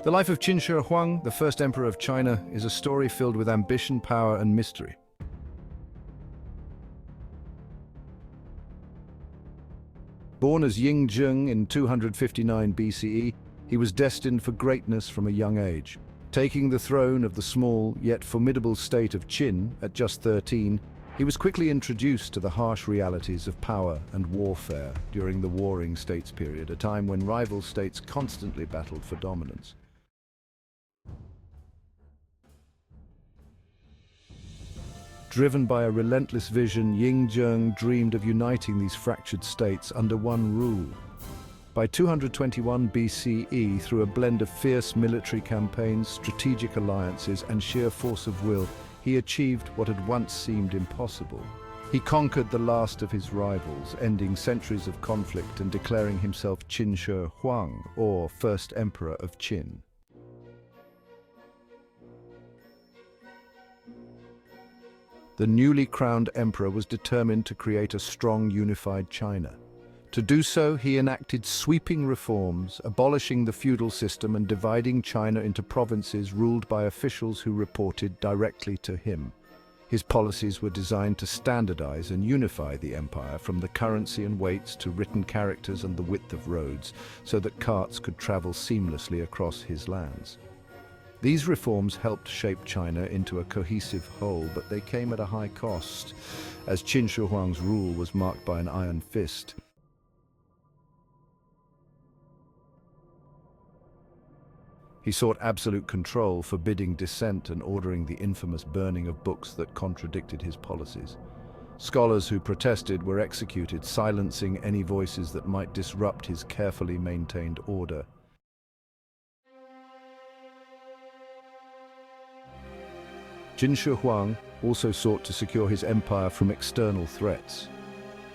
The life of Qin Shi Huang, the first emperor of China, is a story filled with ambition, power, and mystery. Born as Ying Zheng in 259 BCE, he was destined for greatness from a young age. Taking the throne of the small yet formidable state of Qin at just 13, he was quickly introduced to the harsh realities of power and warfare during the Warring States period, a time when rival states constantly battled for dominance. Driven by a relentless vision, Ying Zheng dreamed of uniting these fractured states under one rule. By 221 BCE, through a blend of fierce military campaigns, strategic alliances, and sheer force of will, he achieved what had once seemed impossible. He conquered the last of his rivals, ending centuries of conflict and declaring himself Qin Shi Huang, or First Emperor of Qin. The newly crowned emperor was determined to create a strong, unified China. To do so, he enacted sweeping reforms, abolishing the feudal system and dividing China into provinces ruled by officials who reported directly to him. His policies were designed to standardize and unify the empire, from the currency and weights to written characters and the width of roads, so that carts could travel seamlessly across his lands. These reforms helped shape China into a cohesive whole, but they came at a high cost, as Qin Shi Huang's rule was marked by an iron fist. He sought absolute control, forbidding dissent and ordering the infamous burning of books that contradicted his policies. Scholars who protested were executed, silencing any voices that might disrupt his carefully maintained order. Qin Shi Huang also sought to secure his empire from external threats.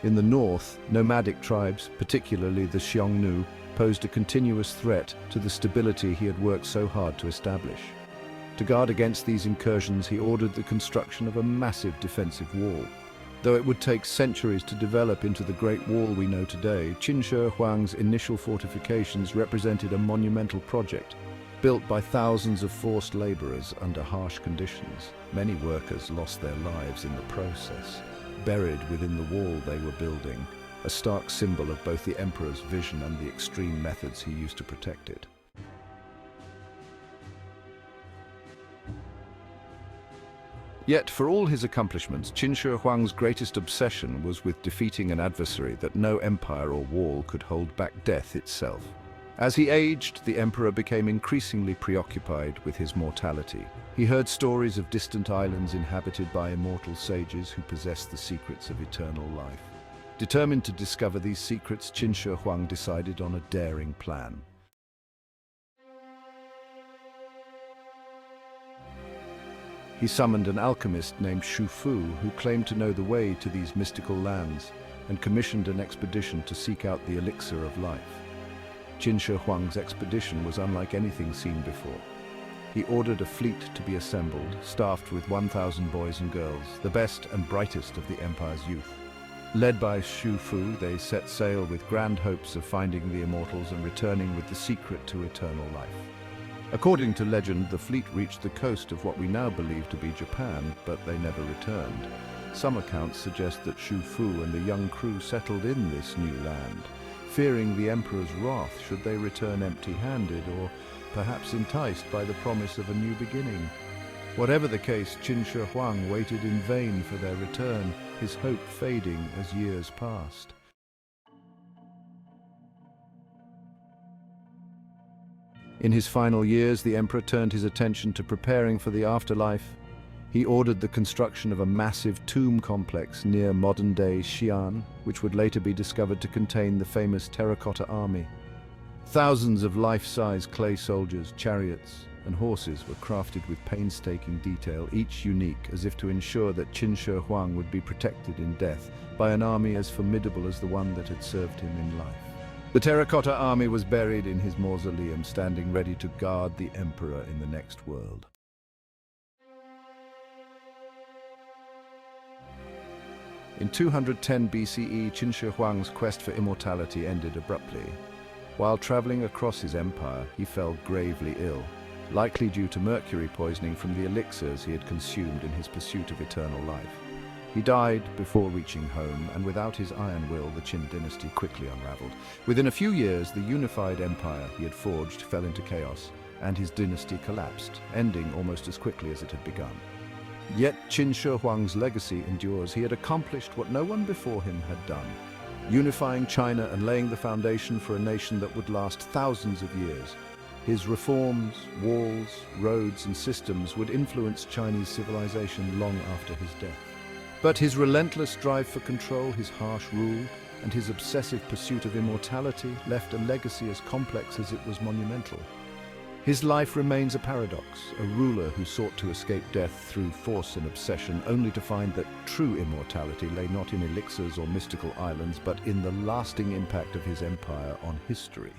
In the north, nomadic tribes, particularly the Xiongnu, posed a continuous threat to the stability he had worked so hard to establish. To guard against these incursions, he ordered the construction of a massive defensive wall. Though it would take centuries to develop into the Great Wall we know today, Qin Shi Huang's initial fortifications represented a monumental project, built by thousands of forced laborers under harsh conditions. Many workers lost their lives in the process, buried within the wall they were building, a stark symbol of both the emperor's vision and the extreme methods he used to protect it. Yet, for all his accomplishments, Qin Shi Huang's greatest obsession was with defeating an adversary that no empire or wall could hold back: death itself. As he aged, the emperor became increasingly preoccupied with his mortality. He heard stories of distant islands inhabited by immortal sages who possessed the secrets of eternal life. Determined to discover these secrets, Qin Shi Huang decided on a daring plan. He summoned an alchemist named Xu Fu, who claimed to know the way to these mystical lands, and commissioned an expedition to seek out the elixir of life. Qin Shi Huang's expedition was unlike anything seen before. He ordered a fleet to be assembled, staffed with 1,000 boys and girls, the best and brightest of the empire's youth. Led by Xu Fu, they set sail with grand hopes of finding the immortals and returning with the secret to eternal life. According to legend, the fleet reached the coast of what we now believe to be Japan, but they never returned. Some accounts suggest that Xu Fu and the young crew settled in this new land, fearing the emperor's wrath should they return empty-handed, or perhaps enticed by the promise of a new beginning. Whatever the case, Qin Shi Huang waited in vain for their return, his hope fading as years passed. In his final years, the emperor turned his attention to preparing for the afterlife. He ordered the construction of a massive tomb complex near modern-day Xi'an, which would later be discovered to contain the famous Terracotta Army. Thousands of life-size clay soldiers, chariots, and horses were crafted with painstaking detail, each unique, as if to ensure that Qin Shi Huang would be protected in death by an army as formidable as the one that had served him in life. The Terracotta Army was buried in his mausoleum, standing ready to guard the emperor in the next world. In 210 BCE, Qin Shi Huang's quest for immortality ended abruptly. While traveling across his empire, he fell gravely ill, likely due to mercury poisoning from the elixirs he had consumed in his pursuit of eternal life. He died before reaching home, and without his iron will, the Qin dynasty quickly unraveled. Within a few years, the unified empire he had forged fell into chaos, and his dynasty collapsed, ending almost as quickly as it had begun. Yet Qin Shi Huang's legacy endures. He had accomplished what no one before him had done, unifying China and laying the foundation for a nation that would last thousands of years. His reforms, walls, roads, and systems would influence Chinese civilization long after his death. But his relentless drive for control, his harsh rule, and his obsessive pursuit of immortality left a legacy as complex as it was monumental. His life remains a paradox, a ruler who sought to escape death through force and obsession, only to find that true immortality lay not in elixirs or mystical islands, but in the lasting impact of his empire on history.